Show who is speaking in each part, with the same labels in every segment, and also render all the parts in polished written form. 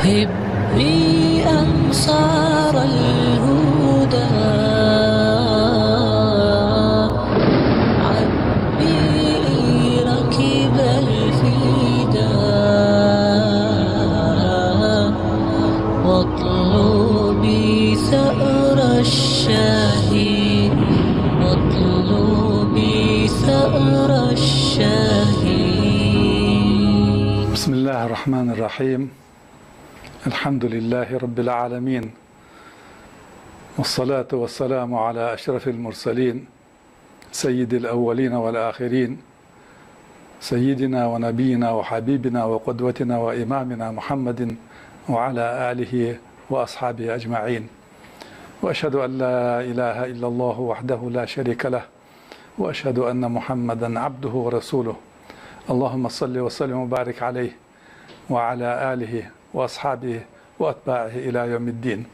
Speaker 1: هبني أنصار الهدى عبي ركب الفداء واطلبي ثأر الشهيد واطلبي ثأر الشهيد.
Speaker 2: بسم الله الرحمن الرحيم. الحمد لله رب العالمين، والصلاة والسلام على أشرف المرسلين سيد الأولين والآخرين، سيدنا ونبينا وحبيبنا وقدوتنا وإمامنا محمد وعلى آله وأصحابه أجمعين. وأشهد أن لا إله إلا الله وحده لا شريك له، وأشهد أن محمدا عبده ورسوله. اللهم صل وسلم وبارك عليه وعلى آله وأصحابه وأتباعه إلى يوم الدين.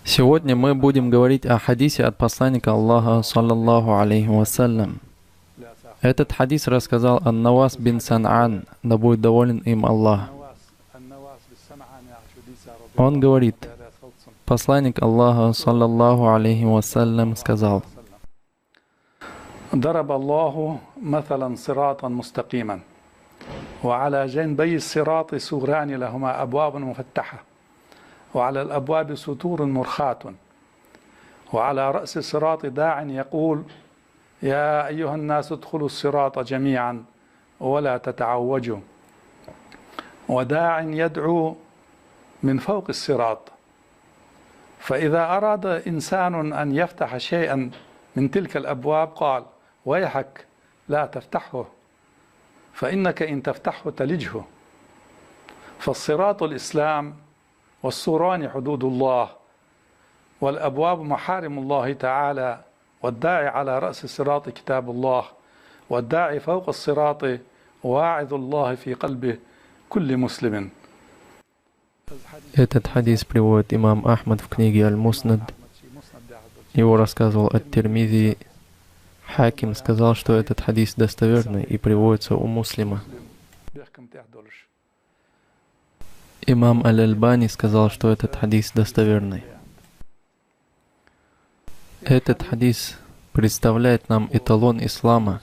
Speaker 3: Сегодня мы будем говорить о хадисе от посланника Аллаха, саллаллаху алейхи вассалям. Этот хадис рассказал Ан-Навас бин Сан'ан, да будет доволен им Аллах. Он говорит, посланник Аллаха, саллаллаху алейхи вассалям, сказал:
Speaker 2: ضرب الله مثلا صراطا مستقيما وعلى جنبي الصراط سوران لهما أبواب مفتحة وعلى الأبواب سطور مرخاة وعلى رأس الصراط داع يقول يا أيها الناس ادخلوا الصراط جميعا ولا تتعوجوا وداع يدعو من فوق الصراط فإذا أراد إنسان أن يفتح شيئا من تلك الأبواب قال ويحك لا تفتحه فإنك إن تفتحه تلجه فالصراط الإسلام والسوران حدود الله والأبواب محارم الله تعالى والداعي على رأس الصراط كتاب الله والداعي فوق الصراط واعظ الله في قلبه كل مسلم.
Speaker 3: Этот хадис приводит имам Ахмад в книге Аль-Муснад. Его рассказывал ат-Тирмизи. Хаким сказал, что этот хадис достоверный и приводится у Муслима. Имам Аль-Альбани сказал, что этот хадис достоверный. Этот хадис представляет нам эталон ислама,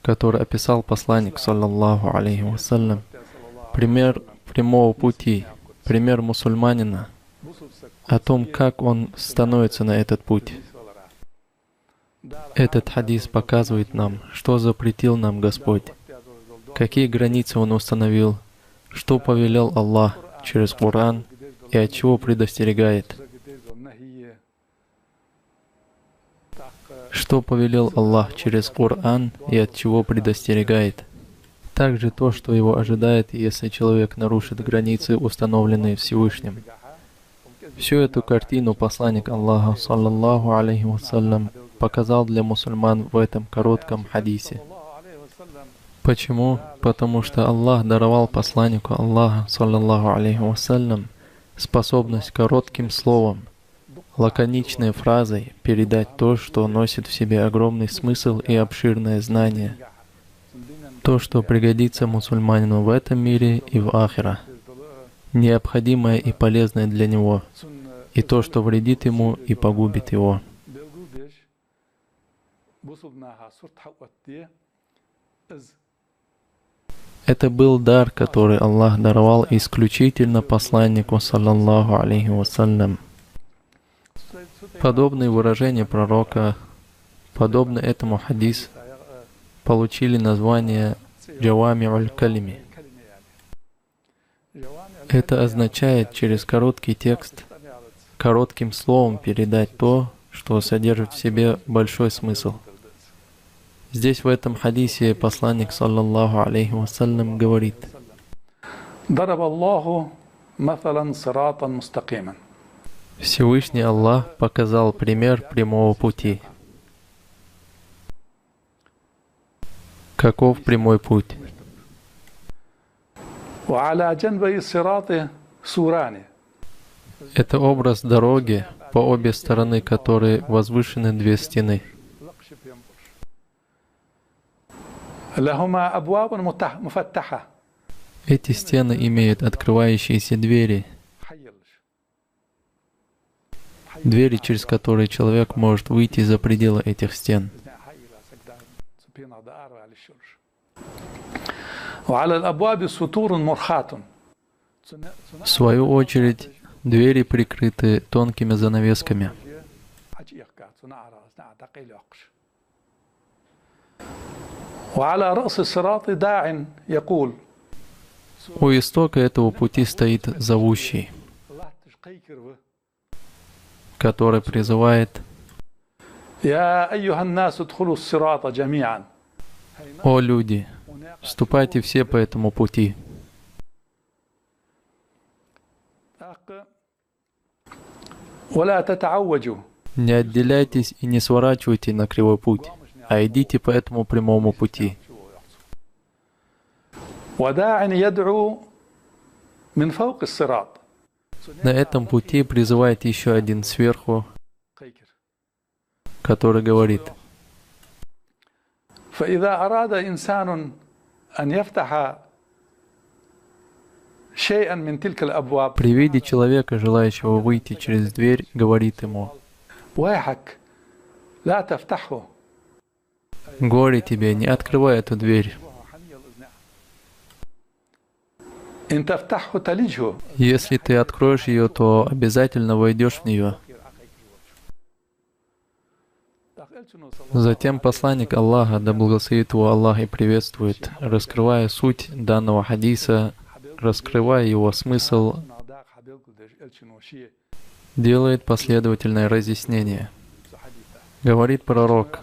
Speaker 3: который описал посланник, саллаллаху алейхи вассалям, пример прямого пути, пример мусульманина, о том, как он становится на этот путь. Этот хадис показывает нам, что запретил нам Господь, какие границы Он установил, что повелел Аллах через Коран и от чего предостерегает. Что повелел Аллах через Коран и от чего предостерегает. Также то, что его ожидает, если человек нарушит границы, установленные Всевышним. Всю эту картину посланник Аллаха, саллаллаху алейхи вассалям, показал для мусульман в этом коротком хадисе. Почему? Потому что Аллах даровал посланнику Аллаха, саллаллаху алейхи вассалям, способность коротким словом, лаконичной фразой передать то, что носит в себе огромный смысл и обширное знание. То, что пригодится мусульманину в этом мире и в ахира, необходимое и полезное для него, и то, что вредит ему и погубит его. Это был дар, который Аллах даровал исключительно посланнику, саллаллаху алейхи вассалям. Подобные выражения пророка, подобно этому хадис, получили название «Джавами'уль калими». Это означает через короткий текст, коротким словом передать то, что содержит в себе большой смысл. Здесь в этом хадисе посланник, саллаллаху алейхи вассалям, говорит: Всевышний Аллах показал пример прямого пути. Каков прямой путь? Это образ дороги, по обе стороны которой возвышены две стены. Эти стены имеют открывающиеся двери, двери, через которые человек может выйти за пределы этих стен. В свою очередь, двери прикрыты тонкими занавесками. У истока этого пути стоит зовущий, который призывает: «О люди, вступайте все по этому пути». Не отделяйтесь и не сворачивайте на кривой путь, а идите по этому прямому пути. На этом пути призывает еще один сверху, который говорит: при виде человека, желающего выйти через дверь, говорит ему: «Горе тебе, не открывай эту дверь. Если ты откроешь ее, то обязательно войдешь в нее». Затем посланник Аллаха, да благословит его Аллах и приветствует, раскрывая суть данного хадиса, раскрывая его смысл, делает последовательное разъяснение. Говорит пророк: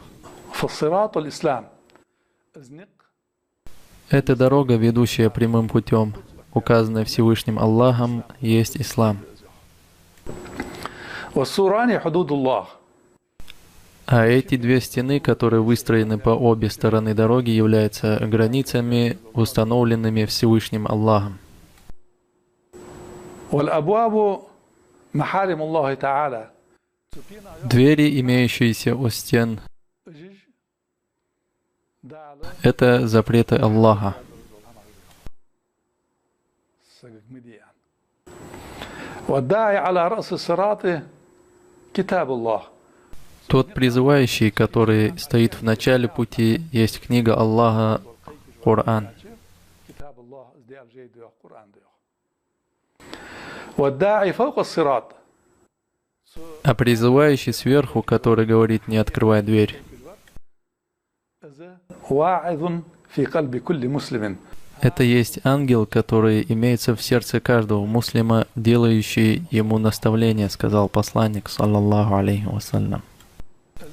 Speaker 3: «Эта дорога, ведущая прямым путем, указанная Всевышним Аллахом, есть ислам. А эти две стены, которые выстроены по обе стороны дороги, являются границами, установленными Всевышним Аллахом. Двери, имеющиеся у стен, это запреты Аллаха. Тот призывающий, который стоит в начале пути, есть книга Аллаха, Коран. А призывающий сверху, который говорит: «Не открывай дверь», это есть ангел, который имеется в сердце каждого муслима, делающий ему наставление, сказал посланник, саллаллаху алейхи вассалям.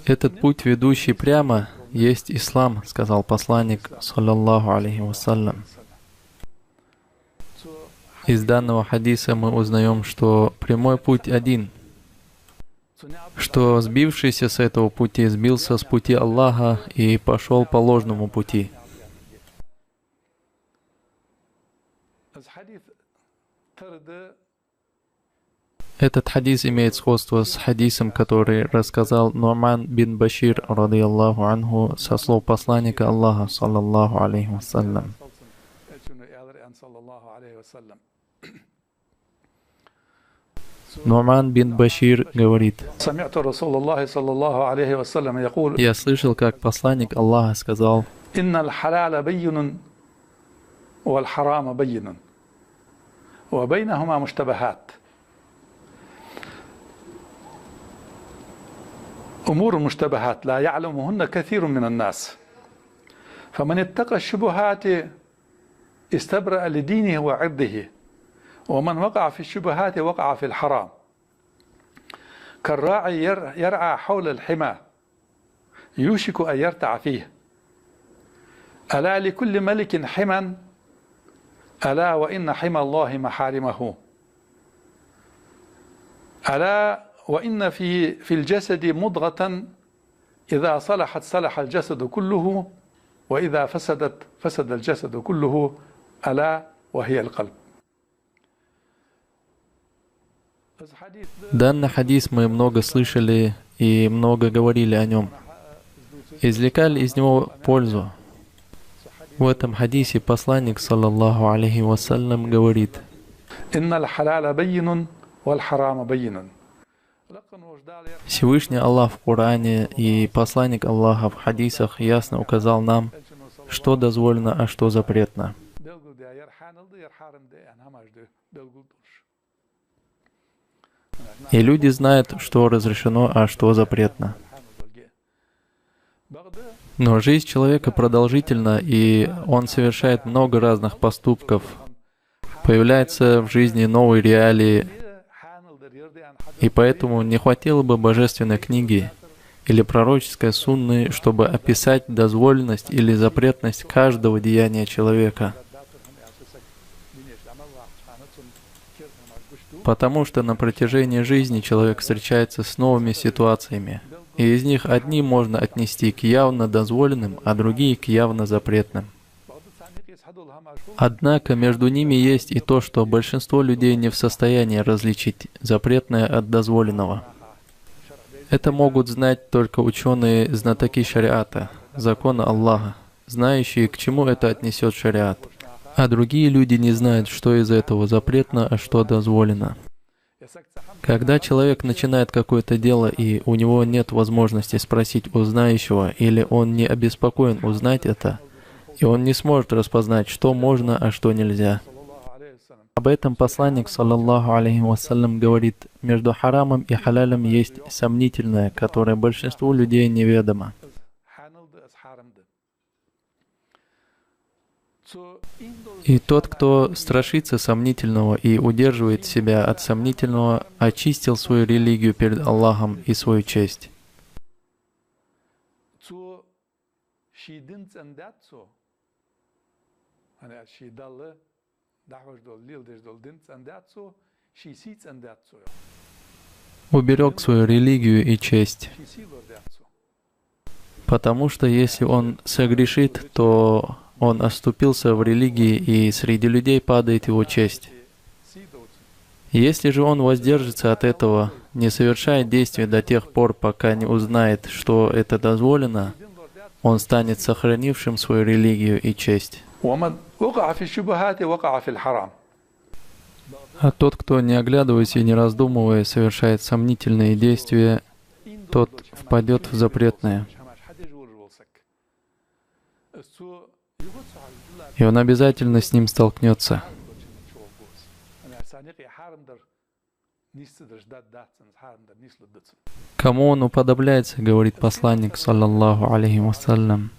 Speaker 3: Этот путь, ведущий прямо, есть ислам, сказал посланник, саллаллаху алейхи вассалям. Из данного хадиса мы узнаем, что прямой путь один, что сбившийся с этого пути сбился с пути Аллаха и пошел по ложному пути. Этот хадис имеет сходство с хадисом, который рассказал Ну'ман бин Башир, ради Аллаху анху, со слов посланника Аллаха, саллаллаху алейхи вассалям. Ну'ман бин Башир говорит: «Я слышал, как посланник Аллаха сказал:
Speaker 2: أمور مشتبهات لا يعلمهن كثير من الناس فمن اتقى الشبهات استبرأ لدينه وعرضه ومن وقع في الشبهات وقع في الحرام كالراعي يرعى حول الحمى يوشك أن يرتع فيه ألا لكل ملك حمى ألا وإن حمى الله محارمه ألا وإن في الجسد مضغة إذا صلحت صلح الجسد كله وإذا فسدت فسد الجسد كله ألا وهي القلب».
Speaker 3: Данный хадис мы много слышали и много говорили о нем. Извлекали из него пользу. В этом хадисе посланник, саллаллаху алейхи вассалям, говорит:
Speaker 2: إن الحلال بين والحرام بين.
Speaker 3: Всевышний Аллах в Коране и посланник Аллаха в хадисах ясно указал нам, что дозволено, а что запретно. И люди знают, что разрешено, а что запретно. Но жизнь человека продолжительна, и он совершает много разных поступков. Появляются в жизни новые реалии, и поэтому не хватило бы божественной книги или пророческой сунны, чтобы описать дозволенность или запретность каждого деяния человека. Потому что на протяжении жизни человек встречается с новыми ситуациями, и из них одни можно отнести к явно дозволенным, а другие к явно запретным. Однако между ними есть и то, что большинство людей не в состоянии различить запретное от дозволенного. Это могут знать только ученые, знатоки шариата, закона Аллаха, знающие, к чему это отнесет шариат. А другие люди не знают, что из этого запретно, а что дозволено. Когда человек начинает какое-то дело, и у него нет возможности спросить у знающего, или он не обеспокоен узнать это, и он не сможет распознать, что можно, а что нельзя. Об этом посланник, саллаллаху алейхи вассалям, говорит: между харамом и халялем есть сомнительное, которое большинству людей неведомо. И тот, кто страшится сомнительного и удерживает себя от сомнительного, очистил свою религию перед Аллахом и свою честь. Уберег свою религию и честь. Потому что если он согрешит, то он оступился в религии, и среди людей падает его честь. Если же он воздержится от этого, не совершая действий до тех пор, пока не узнает, что это дозволено, он станет сохранившим свою религию и честь. А тот, кто, не оглядываясь и не раздумывая, совершает сомнительные действия, тот впадет в запретное. И он обязательно с ним столкнется. Кому он уподобляется, говорит посланник, саллаллаху алейхи вассалям.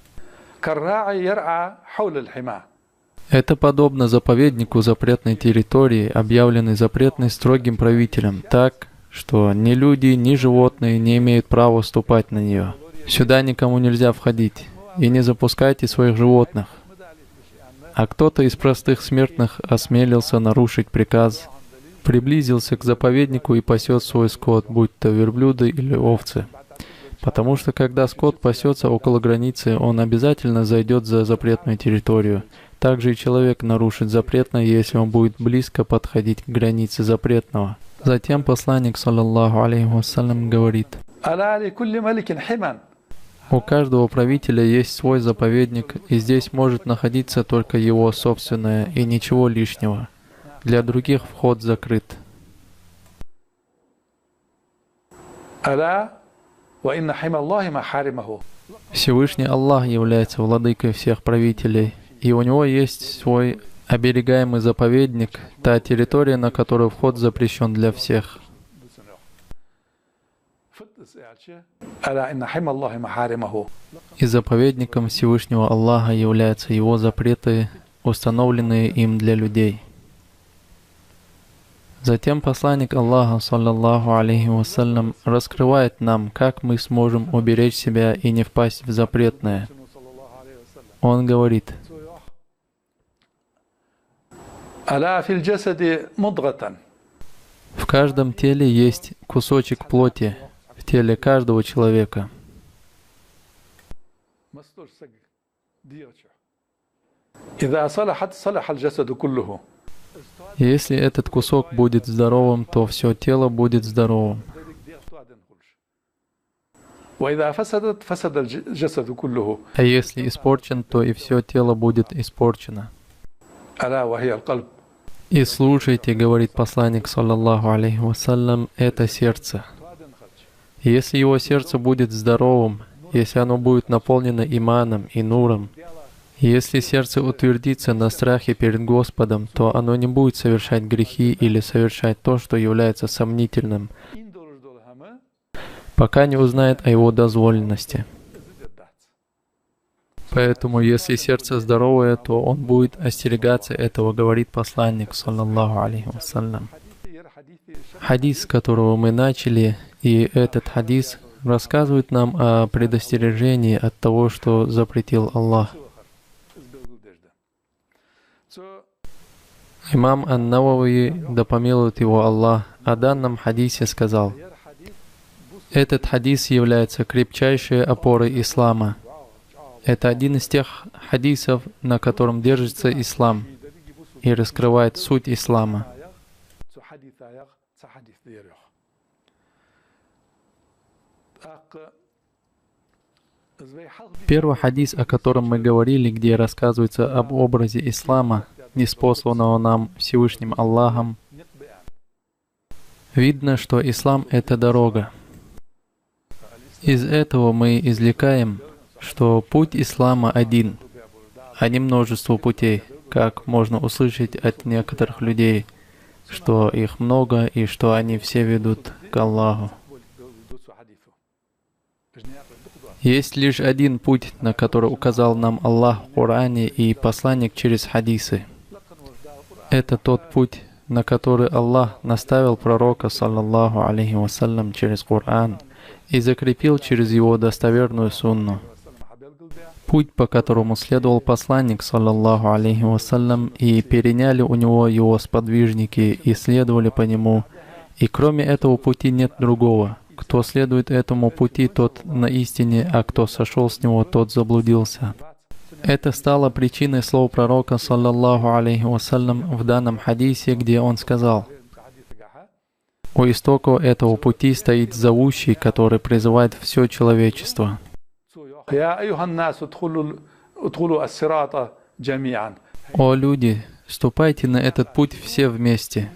Speaker 3: Это подобно заповеднику запретной территории, объявленной запретной строгим правителем, так, что ни люди, ни животные не имеют права ступать на нее. Сюда никому нельзя входить, и не запускайте своих животных. А кто-то из простых смертных осмелился нарушить приказ, приблизился к заповеднику и пасет свой скот, будь то верблюды или овцы. Потому что когда скот пасется около границы, он обязательно зайдет за запретную территорию. Также и человек нарушит запретное, если он будет близко подходить к границе запретного. Затем посланник, саллаллаху алейхи вассалям, говорит: у каждого правителя есть свой заповедник, и здесь может находиться только его собственное, и ничего лишнего. Для других вход закрыт. Всевышний Аллах является владыкой всех правителей, и у него есть свой оберегаемый заповедник, та территория, на которую вход запрещен для всех. И заповедником Всевышнего Аллаха являются его запреты, установленные им для людей. Затем посланник Аллаха, саллаллаху алейхи вассалям, раскрывает нам, как мы сможем уберечь себя и не впасть в запретное. Он говорит: в каждом теле есть кусочек плоти, в теле каждого человека. Если этот кусок будет здоровым, то все тело будет здоровым.
Speaker 2: وإذا فسدت فسد الجسد كله
Speaker 3: А если испорчен, то и все тело будет испорчено.
Speaker 2: ألا وهي القلب.
Speaker 3: И слушайте, говорит посланник, саллаллаху алейхи вассалям, это сердце. Если его сердце будет здоровым, если оно будет наполнено иманом и нуром, если сердце утвердится на страхе перед Господом, то оно не будет совершать грехи или совершать то, что является сомнительным, пока не узнает о его дозволенности. Поэтому, если сердце здоровое, то он будет остерегаться этого, говорит посланник, саллаллаху алейхи вассалям. Хадис, с которого мы начали, и этот хадис рассказывает нам о предостережении от того, что запретил Аллах. Имам Ан-Навави, да помилует его Аллах, о данном хадисе сказал: этот хадис является крепчайшей опорой ислама. Это один из тех хадисов, на котором держится ислам и раскрывает суть ислама. Первый хадис, о котором мы говорили, где рассказывается об образе ислама, ниспосланного нам Всевышним Аллахом, видно, что ислам — это дорога. Из этого мы извлекаем, что путь ислама один, а не множество путей, как можно услышать от некоторых людей, что их много и что они все ведут к Аллаху. Есть лишь один путь, на который указал нам Аллах в Коране и посланник через хадисы. Это тот путь, на который Аллах наставил пророка, саллаллаху алейхи вассалям, через Коран и закрепил через его достоверную сунну. Путь, по которому следовал посланник, саллаллаху алейхи вассалям, и переняли у него его сподвижники и следовали по нему. И кроме этого пути нет другого. Кто следует этому пути, тот на истине, а кто сошел с него, тот заблудился. Это стало причиной слов пророка, саллаллаху алейхи вассалям, в данном хадисе, где он сказал: у истоков этого пути стоит зовущий, который призывает все человечество. О люди, ступайте на этот путь все вместе.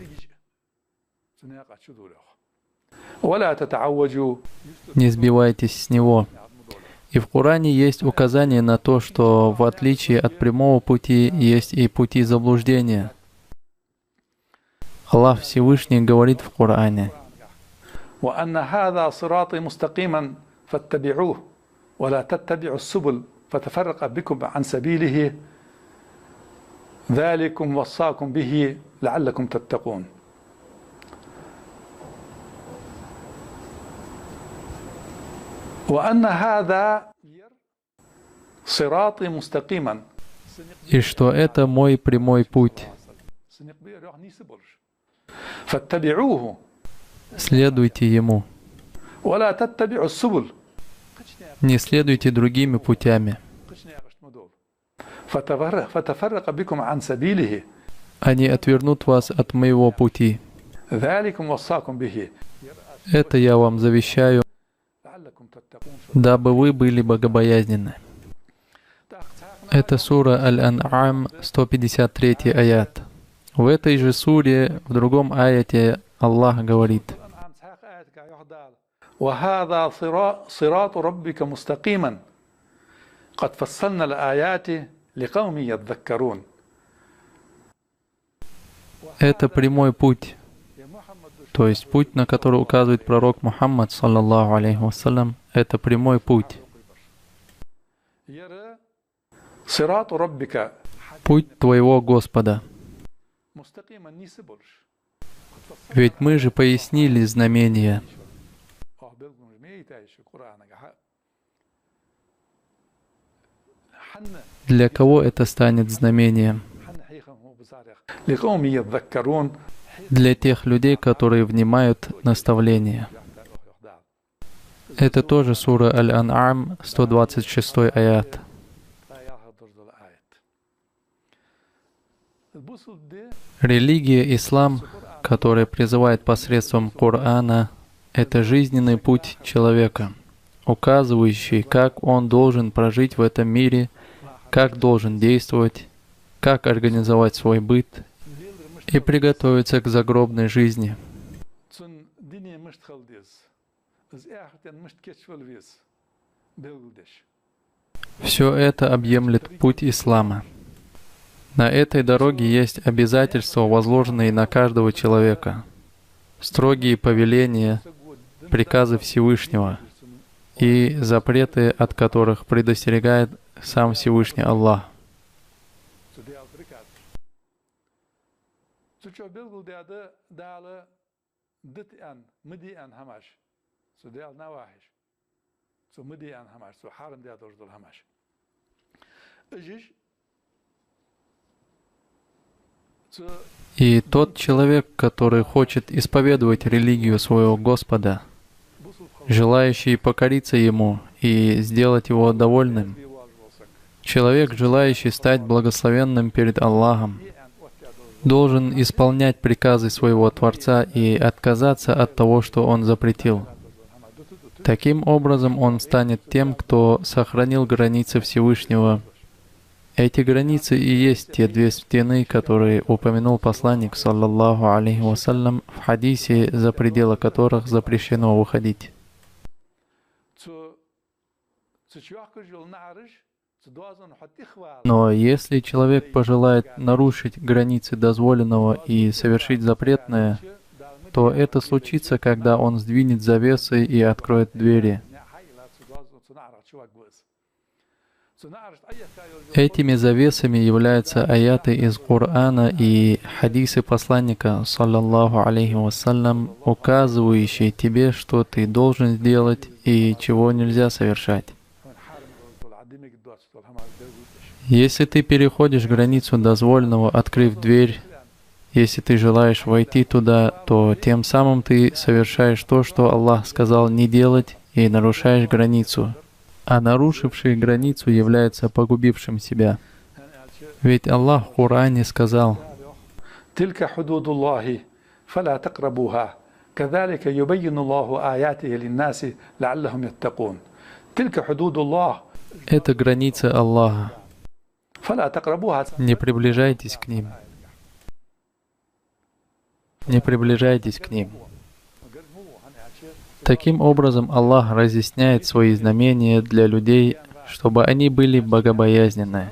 Speaker 3: Не сбивайтесь с него. И в Коране есть указание на то, что в отличие от прямого пути есть и пути заблуждения. Аллах Всевышний говорит в Коране:
Speaker 2: ولا تتبعوا السبل فتفرق بكم عن سبيله ذلكم وصاكم به لعلكم تتقون. وأن هذا صراطي مستقيما.
Speaker 3: И что это мой прямой путь.
Speaker 2: فاتبعوه.
Speaker 3: Следуйте ему.
Speaker 2: ولا تتبعوا السبل.
Speaker 3: Не следуйте другими путями. Они отвернут вас от моего пути. Это я вам завещаю, дабы вы были богобоязненны. Это сура Аль-Ан'ам, 153 аят. В этой же суре, в другом аяте, Аллах говорит:
Speaker 2: وهذا صراط ربك مستقيما قد فصلنا الآيات لقوم يذكرون.
Speaker 3: Это прямой путь, то есть путь, на который указывает пророк Мухаммад, саллаллаху алейхи вассалям, это прямой путь. Путь твоего Господа. Ведь мы же пояснили знамения. Для кого это станет знамением? Для тех людей, которые внимают наставления. Это тоже сура Аль-Ан'ам, 126 аят. Религия ислам, которая призывает посредством Корана, это жизненный путь человека. указывающий, как он должен прожить в этом мире, как должен действовать, как организовать свой быт и приготовиться к загробной жизни. Все это объемлет путь ислама. На этой дороге есть обязательства, возложенные на каждого человека, строгие повеления, приказы Всевышнего и запреты, от которых предостерегает сам Всевышний Аллах. И тот человек, который хочет исповедовать религию своего Господа, желающий покориться Ему и сделать Его довольным, человек, желающий стать благословенным перед Аллахом, должен исполнять приказы своего Творца и отказаться от того, что Он запретил. Таким образом, он станет тем, кто сохранил границы Всевышнего. Эти границы и есть те две стены, которые упомянул посланник, саллаллаху алейхи вассалям, в хадисе, за пределы которых запрещено выходить. Но если человек пожелает нарушить границы дозволенного и совершить запретное, то это случится, когда он сдвинет завесы и откроет двери. Этими завесами являются аяты из Корана и хадисы посланника, саллаллаху алейхи вассалям, указывающие тебе, что ты должен сделать и чего нельзя совершать. Если ты переходишь границу дозволенного, открыв дверь, если ты желаешь войти туда, то тем самым ты совершаешь то, что Аллах сказал не делать, и нарушаешь границу. А нарушивший границу является погубившим себя. Ведь Аллах в Коране сказал:
Speaker 2: «Тилька худудуллахи, фаля тaqrabuha, кадалика юбаййину Аллаху аятихи линнаси, лааллахум яттакун». Тилька худудуллах.
Speaker 3: Это граница Аллаха.
Speaker 2: Фаля тaqrabuha.
Speaker 3: Не приближайтесь к ним. Не приближайтесь к ним. Таким образом, Аллах разъясняет свои знамения для людей, чтобы они были богобоязненны.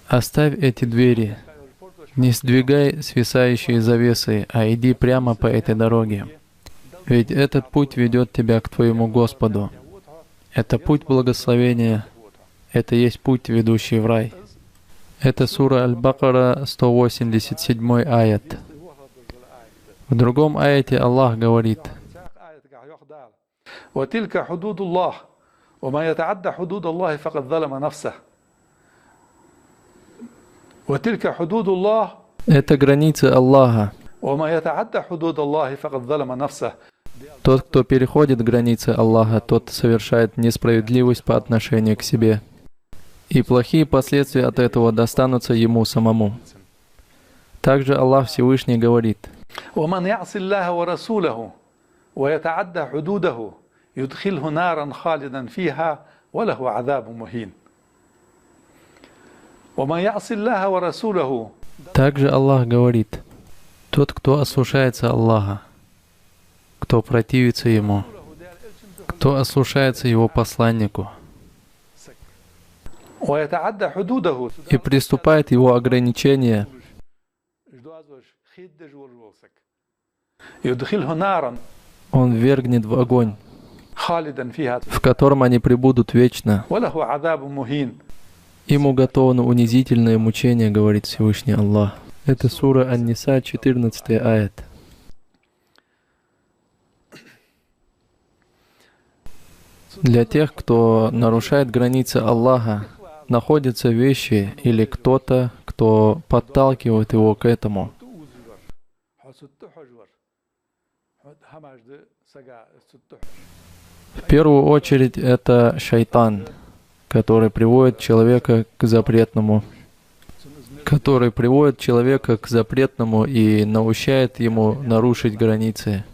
Speaker 3: Оставь эти двери, не сдвигай свисающие завесы, а иди прямо по этой дороге. Ведь этот путь ведет тебя к твоему Господу. Это путь благословения, это есть путь, ведущий в рай. Это сура Аль-Бакара, 187 аят. В другом аяте Аллах говорит:
Speaker 2: «Ватилька худудуллах, вама ятаадда худуд Аллахи факад залама нафсах». Ватилька худудуллах.
Speaker 3: Это границы Аллаха.
Speaker 2: «Вама ятаадда худуд Аллахи факад залама нафсах».
Speaker 3: Тот, кто переходит границы Аллаха, тот совершает несправедливость по отношению к себе. И плохие последствия от этого достанутся ему самому. Также Аллах Всевышний говорит:
Speaker 2: ومن يعص الله ورسوله ويتعدى حدوده يدخله نارا خالدا فيها وله عذاب مهين. ومن يعص الله ورسوله.
Speaker 3: Также Аллах говорит: тот, кто ослушается Аллаха, кто противится Ему, кто ослушается Его посланнику и приступает Его ограничения, Он ввергнет в огонь, в котором они пребудут вечно. Им уготовано унизительное мучение, говорит Всевышний Аллах. Это сура Ан-Ниса, 14 аят. Для тех, кто нарушает границы Аллаха, находятся вещи или кто-то, кто подталкивает его к этому. В первую очередь это шайтан, который приводит человека к запретному, и наущает ему нарушить границы.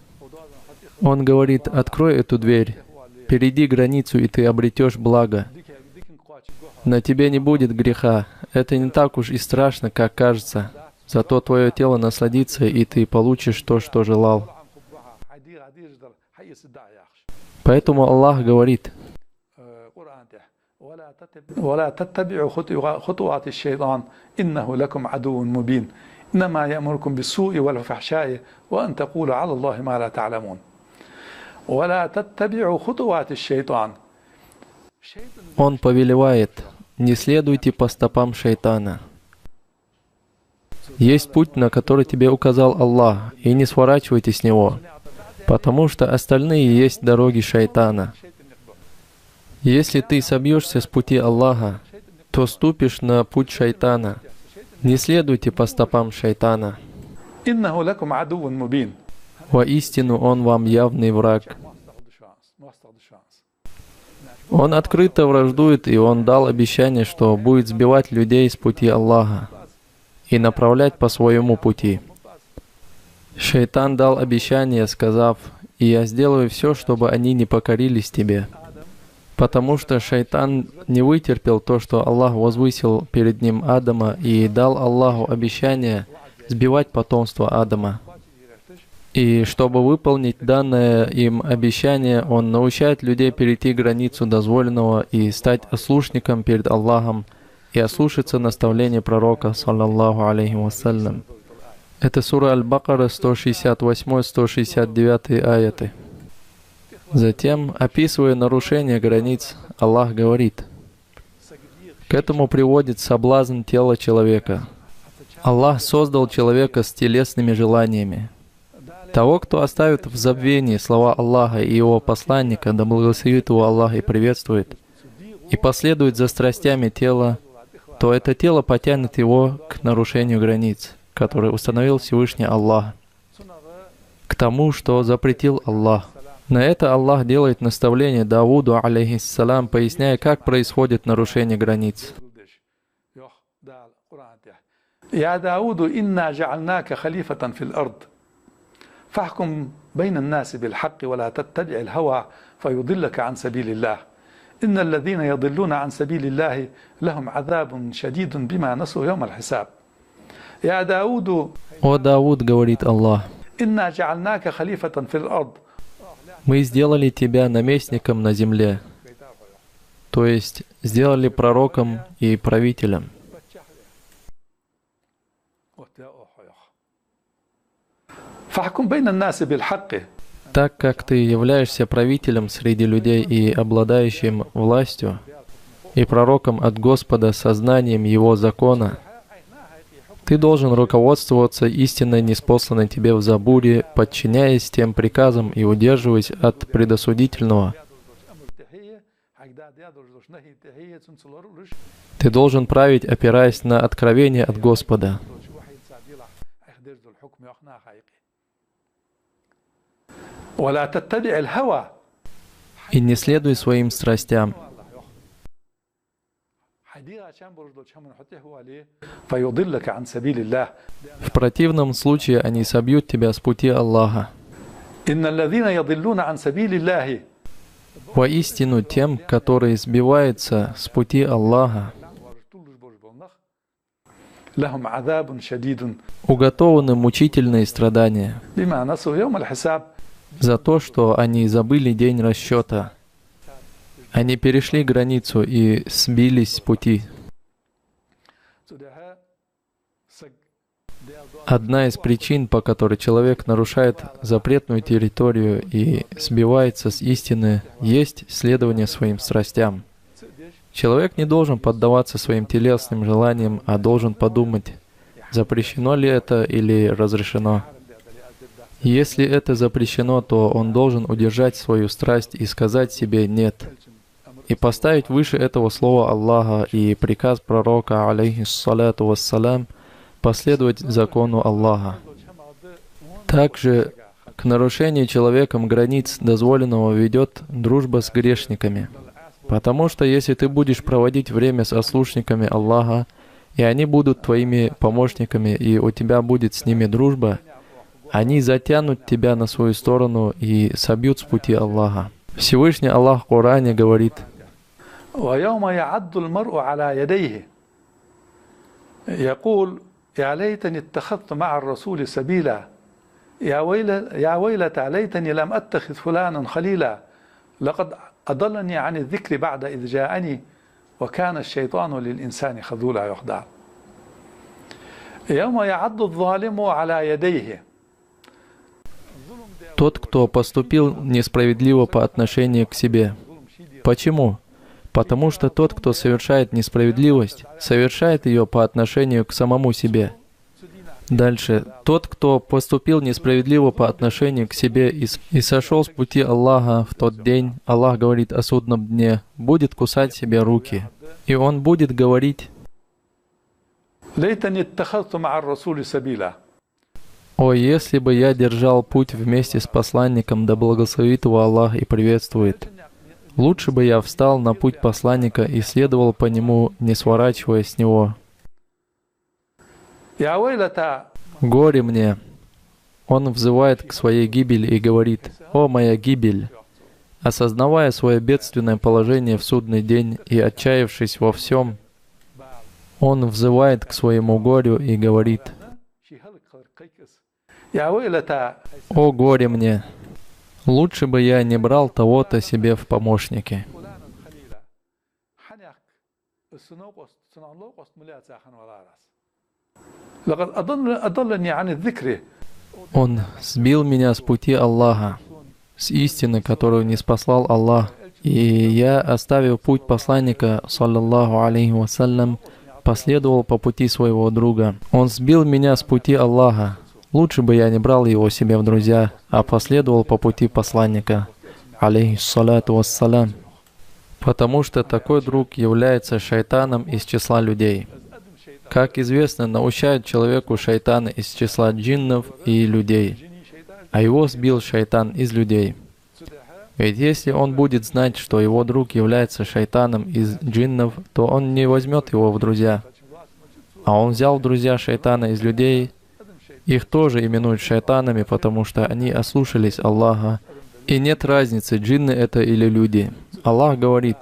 Speaker 3: Он говорит: открой эту дверь, перейди границу, и ты обретешь благо. На тебе не будет греха. Это не так уж и страшно, как кажется. Зато твое тело насладится, и ты получишь то, что желал. Поэтому Аллах говорит:
Speaker 2: ولا تتبعوا خطوات الشيطان إنه لكم عدو مبين إنما يأمركم بالسوء والفحشاء وأن تقولوا على الله ما لا تعلمون ولا تتبعوا خطوات الشيطان.
Speaker 3: Он повелевает: не следуйте по стопам шайтана. Есть путь, на который тебе указал Аллах, и не сворачивайте с него, потому что остальные есть дороги шайтана. Если ты собьешься с пути Аллаха, то ступишь на путь шайтана. Не следуйте по стопам шайтана. Воистину он вам явный враг. Он открыто враждует, и он дал обещание, что будет сбивать людей с пути Аллаха и направлять по своему пути. Шайтан дал обещание, сказав: «И я сделаю все, чтобы они не покорились тебе». Потому что шайтан не вытерпел то, что Аллах возвысил перед ним Адама, и дал Аллаху обещание сбивать потомство Адама. И чтобы выполнить данное им обещание, он научает людей перейти границу дозволенного и стать ослушником перед Аллахом и ослушаться наставления пророка, саллаллаху алейхи вассалям. Это сура Аль-Бакара, 168-169 аяты. Затем, описывая нарушение границ, Аллах говорит: к этому приводит соблазн тела человека. Аллах создал человека с телесными желаниями. Того, кто оставит в забвении слова Аллаха и Его посланника, да благословит его Аллах и приветствует, и последует за страстями тела, то это тело потянет его к нарушению границ, которые установил Всевышний Аллах, к тому, что запретил Аллах. На это Аллах делает наставление Давуду, алейхиссалам, поясняя, как происходит нарушение границ.
Speaker 2: «Я Дауду, инна джа'альнака халифатан фил ард, фахкум бейна наси бил хакки, ва ла таттаби' аль хава, фаюдиллака ан сабилиллах. Инна алладзина ядиллуна ан сабилиллахи, лахум азабун шадидун бима насу йоум аль-хисаб». «Я Дауду,
Speaker 3: «О Дауд, — говорит Аллах, —
Speaker 2: инна джа'альнака халифатан фил ард».
Speaker 3: Мы сделали тебя наместником на земле, то есть сделали пророком и правителем. Так как ты являешься правителем среди людей и обладающим властью, и пророком от Господа со знанием Его закона, ты должен руководствоваться истиной, ниспосланной тебе в Забуре, подчиняясь тем приказам и удерживаясь от предосудительного. Ты должен править, опираясь на откровение от Господа. И не следуй своим страстям. В противном случае они собьют тебя с пути Аллаха. Воистину тем, которые сбиваются с пути Аллаха, уготованы мучительные страдания за то, что они забыли день расчета. Они перешли границу и сбились с пути. Одна из причин, по которой человек нарушает запретную территорию и сбивается с истины, есть следование своим страстям. Человек не должен поддаваться своим телесным желаниям, а должен подумать, запрещено ли это или разрешено. Если это запрещено, то он должен удержать свою страсть и сказать себе «нет», и поставить выше этого слова Аллаха и приказ пророка, алейхиссалату вассалям, последовать закону Аллаха. Также к нарушению человеком границ дозволенного ведет дружба с грешниками. Потому что если ты будешь проводить время с ослушниками Аллаха, и они будут твоими помощниками, и у тебя будет с ними дружба, Они затянут тебя на свою сторону и собьют с пути Аллаха. Всевышний Аллах в Коране говорит:
Speaker 2: ويوم يعض المرء على يديه يقول يا ليتني اتخذت مع الرسول سبيلا يا ويلتى ليتني لم أتخذ فلانا خليلا لقد أضلني عن الذكر بعد إذ جاءني وكان الشيطان للإنسان خذولا يخدع يوم يعض الظالم على يديه.
Speaker 3: Тот, кто поступил несправедливо по отношению к себе. Почему? Потому что тот, кто совершает несправедливость, совершает ее по отношению к самому себе. Дальше. Тот, кто поступил несправедливо по отношению к себе и сошел с пути Аллаха в тот день, Аллах говорит о судном дне, будет кусать себе руки. И он будет говорить:
Speaker 2: ليتني اتخذت مع الرسول سبيلا.
Speaker 3: «О, если бы я держал путь вместе с посланником, да благословит его Аллах и приветствует. Лучше бы я встал на путь посланника и следовал по нему, не сворачивая с него. Горе мне!» Он взывает к своей гибели и говорит: «О, моя гибель!» Осознавая свое бедственное положение в судный день и отчаявшись во всем, он взывает к своему горю и говорит: «О, горе мне! Лучше бы я не брал того-то себе в помощники». Он сбил меня с пути Аллаха, с истины, которую не спаслал Аллах, и я, оставив путь посланника, саллаллаху алейхи вассалям, последовал по пути своего друга. Он сбил меня с пути Аллаха. Лучше бы я не брал его себе в друзья, а последовал по пути посланника, алейхиссалату вассалям, потому что такой друг является шайтаном из числа людей. Как известно, научают человеку шайтаны из числа джиннов и людей, а его сбил шайтан из людей. Ведь если он будет знать, что его друг является шайтаном из джиннов, то он не возьмет его в друзья. А он взял в друзья шайтана из людей. Их тоже именуют шайтанами, потому что они ослушались Аллаха. И нет разницы, джинны это или люди. Аллах говорит: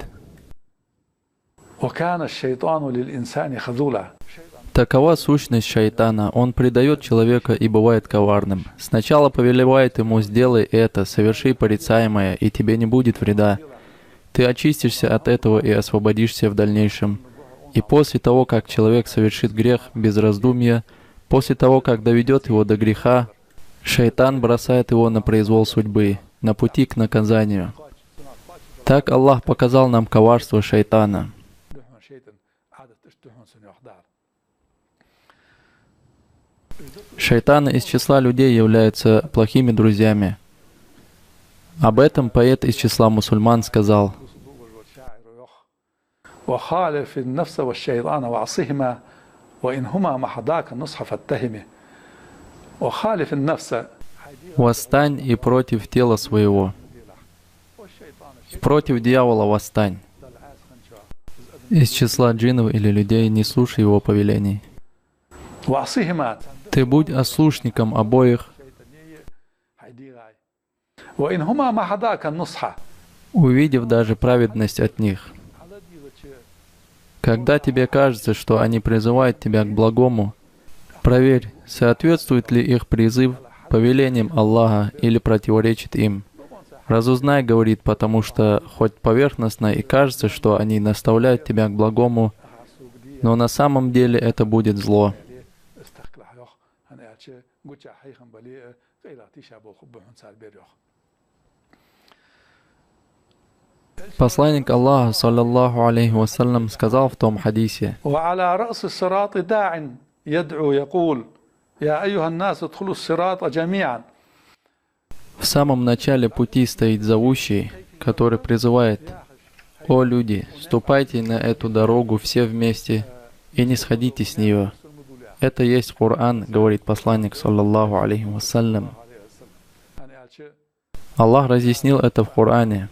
Speaker 3: «Такова сущность шайтана. Он предает человека и бывает коварным. Сначала повелевает ему: сделай это, соверши порицаемое, и тебе не будет вреда. Ты очистишься от этого и освободишься в дальнейшем. И после того, как человек совершит грех без раздумья, после того, как доведет его до греха, шайтан бросает его на произвол судьбы, на пути к наказанию». Так Аллах показал нам коварство шайтана. Шайтаны из числа людей являются плохими друзьями. Об этом поэт из числа мусульман сказал: «Восстань и против тела своего, и против дьявола восстань». Из числа джиннов или людей не слушай его повелений. Ты будь ослушником обоих. Увидев даже праведность от них. Когда тебе кажется, что они призывают тебя к благому, проверь, соответствует ли их призыв повелениям Аллаха или противоречит им. Разузнай, говорит, потому что хоть поверхностно и кажется, что они наставляют тебя к благому, но на самом деле это будет зло. Посланник Аллаха, саллаллаху алейхи вассалям, сказал в том хадисе: «В самом начале пути стоит зовущий, который призывает: «О люди, ступайте на эту дорогу все вместе и не сходите с нее». Это есть Коран, говорит посланник, саллаллаху алейхи вассалям. Аллах разъяснил это в Коране.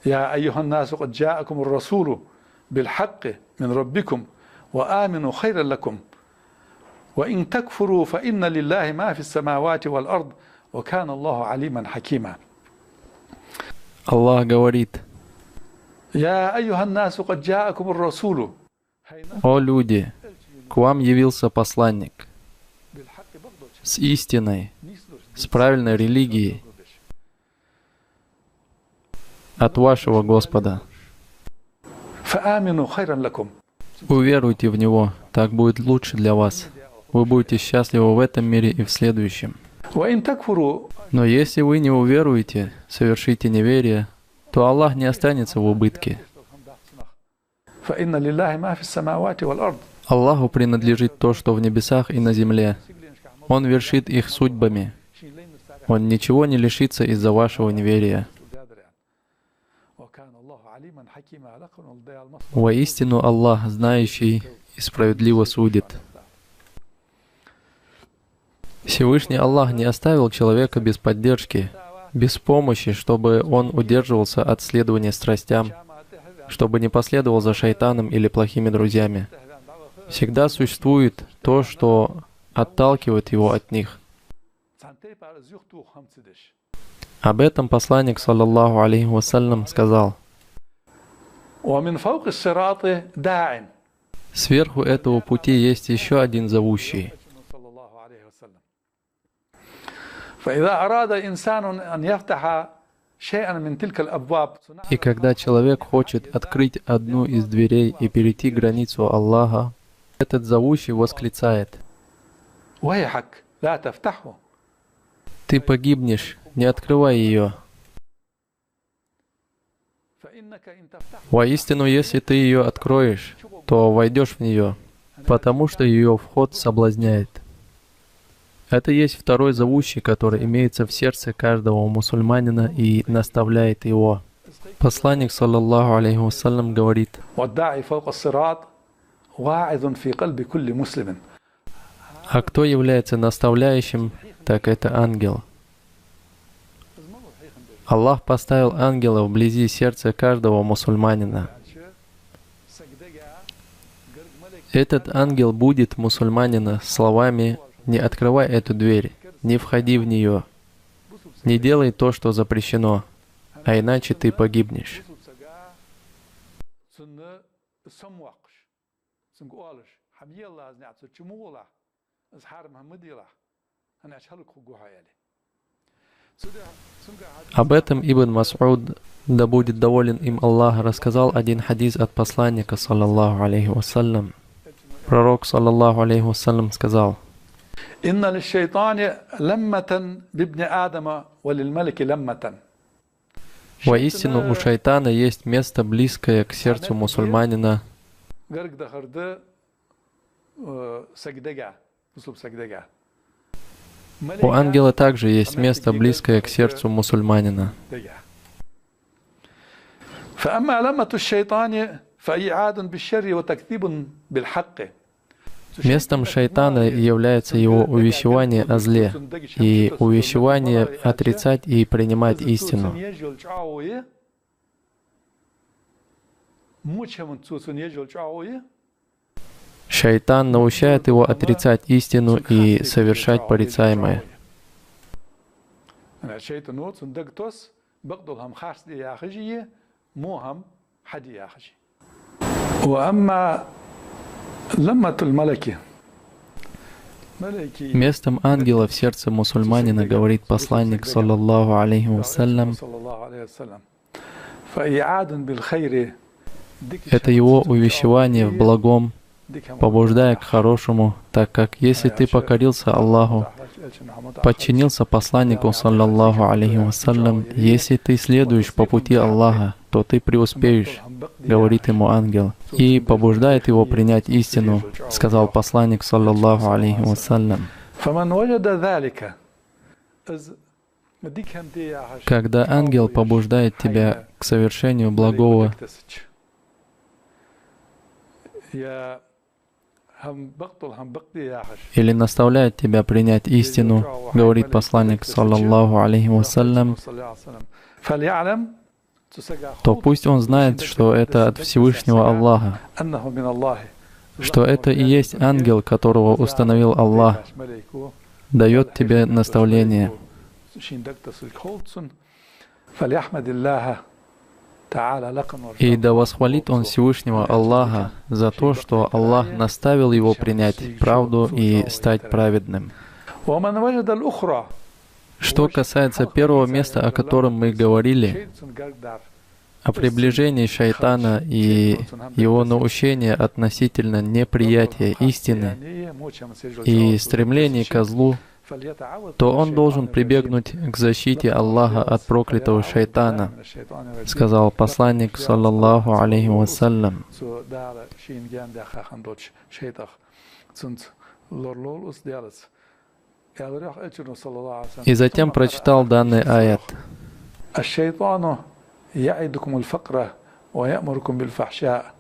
Speaker 2: يا أيها الناس قد جاءكم الرسول بالحق من ربكم وآمنوا خيرا لكم وإن تكفروا فإن لله ما في السماوات والأرض وكان الله عليما حكيما.
Speaker 3: Аллах говорит:
Speaker 2: يا أيها الناس قد جاءكم الرسول
Speaker 3: «О люди, к вам явился посланник с истиной, с правильной религией от вашего Господа.
Speaker 2: فآمنوا خيرا لكم.
Speaker 3: Уверуйте в Него, так будет лучше для вас. Вы будете счастливы в этом мире и в следующем.
Speaker 2: وإن تكفروا
Speaker 3: Но если вы не уверуете, совершите неверие, то Аллах не останется в убытке.
Speaker 2: فإن لله ما في السماوات والأرض.
Speaker 3: Аллаху принадлежит то, что в небесах и на земле. Он вершит их судьбами. Он ничего не лишится из-за вашего неверия. Воистину Аллах, знающий и справедливо судит. Всевышний Аллах не оставил человека без поддержки, без помощи, чтобы он удерживался от следования страстям, чтобы не последовал за шайтаном или плохими друзьями. Всегда существует то, что отталкивает его от них. Об этом посланник, саллаллаху алейхи вассалям, сказал:
Speaker 2: ومن فوق الصراط داع.
Speaker 3: сверху этого пути есть еще один зовущий.
Speaker 2: فإذا أراد إنسان أن يفتح شيئا من تلك الأبواب.
Speaker 3: И когда человек хочет открыть одну из дверей и перейти границу Аллаха, этот зовущий восклицает:
Speaker 2: ويحك لا تفتحه.
Speaker 3: «Ты погибнешь, не открывай ее».
Speaker 2: فإنك إن تفتح
Speaker 3: Воистину, если ты ее откроешь, то войдешь в нее, потому что ее вход соблазняет. Это есть второй зовущий, который имеется в сердце каждого мусульманина и наставляет его. Посланник, саллаллаху алейхи вассалям, говорит:
Speaker 2: والداعي فوق الصراط واعظ في قلب كل مسلم.
Speaker 3: а кто является наставляющим, так это ангел. Аллах поставил ангела вблизи сердца каждого мусульманина. Этот ангел будет мусульманина словами: «Не открывай эту дверь, не входи в нее, не делай то, что запрещено, а иначе ты погибнешь». Об этом Ибн Мас'уд, да будет доволен им Аллах, рассказал один хадис от посланника, саллаллаху алейхи вассалям. Пророк, саллаллаху алейхи вассалям, сказал:
Speaker 2: إن للشيطان لمة بابن آدم وللملك لمة.
Speaker 3: воистину у шайтана есть место, близкое к сердцу мусульманина. У ангела также есть место, близкое к сердцу мусульманина.
Speaker 2: فأما لمة الشيطان فإعاد بالشر وتكذيب بالحق.
Speaker 3: Местом шайтана является его увещевание о зле и увещевание отрицать и принимать истину. Шайтан научает его отрицать истину и совершать порицаемое. Местом ангела в сердце мусульманина, говорит посланник, саллаллаху алейхи вассалям, это его увещевание в благом, побуждая к хорошему, так как если ты покорился Аллаху, подчинился посланнику, саллаллаху алейхи вассалям, если ты следуешь по пути Аллаха, то ты преуспеешь, говорит ему ангел, и побуждает его принять истину, сказал посланник, саллаллаху алейхи вассалям. Когда ангел побуждает тебя к совершению благого, или наставляет тебя принять истину, говорит посланник, саллаллаху алейхи вассалям, то пусть он знает, что это от Всевышнего Аллаха. что это и есть ангел, которого установил Аллах, дает тебе наставление. И да восхвалит он Всевышнего Аллаха за то, что Аллах наставил его принять правду и стать праведным. Что касается первого места, о котором мы говорили, о приближении шайтана и его наущения относительно неприятия истины и стремлении ко злу, то он должен прибегнуть к защите Аллаха от проклятого шайтана, сказал посланник, саллаллаху алейхи вассалям. И затем прочитал данный аят.
Speaker 2: يعدكم الفقر ويأمركم بالفحشاء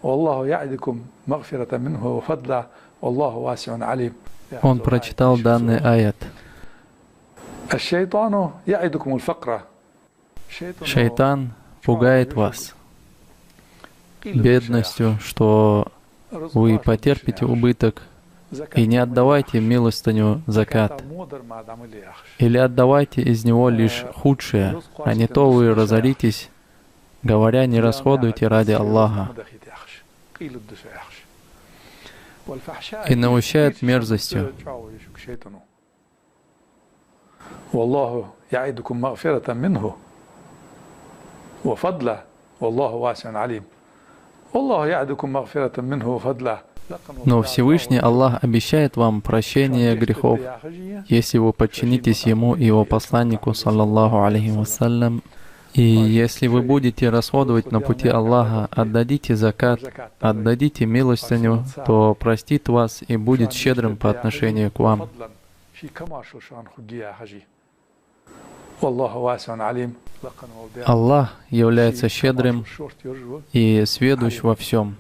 Speaker 2: والله يعدكم مغفرة منه وفضلا والله واسع عليم.
Speaker 3: Он прочитал данный аят.
Speaker 2: الشيطان يعدكم الفقر.
Speaker 3: Шайтан пугает вас бедностью, что вы потерпите убыток, и не отдавайте милостыню закат, или отдавайте из него лишь худшее, а не то вы разоритесь, говоря, не расходуйте ради Аллаха, и наущает мерзостью. Но Всевышний Аллах обещает вам прощение грехов, если вы подчинитесь Ему и Его посланнику, саллаллаху алейхи вассалям. И если вы будете расходовать на пути Аллаха, отдадите закат, отдадите милостыню, то простит вас и будет щедрым по отношению к вам. Аллах является щедрым и сведущ во всем.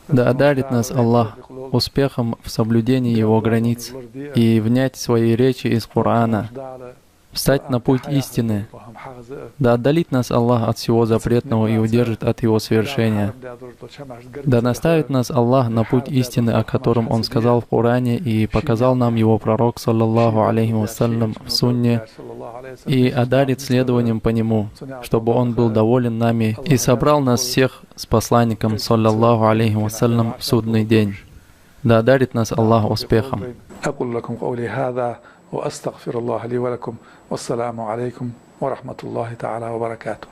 Speaker 3: Да одарит нас Аллах успехом в соблюдении Его границ и внять свои речи из Корана, встать на путь истины. Да отдалит нас Аллах от всего запретного и удержит от его совершения. Да наставит нас Аллах на путь истины, о котором Он сказал в Коране и показал нам Его пророк, саллаллаху алейхи вассалям, в сунне, и одарит следованием по Нему, чтобы Он был доволен нами и собрал нас всех с посланником, саллаллаху алейхи вассалям, в судный день. Да одарит нас Аллах успехом.
Speaker 2: وأستغفر الله لي ولكم والسلام عليكم ورحمة الله تعالى وبركاته.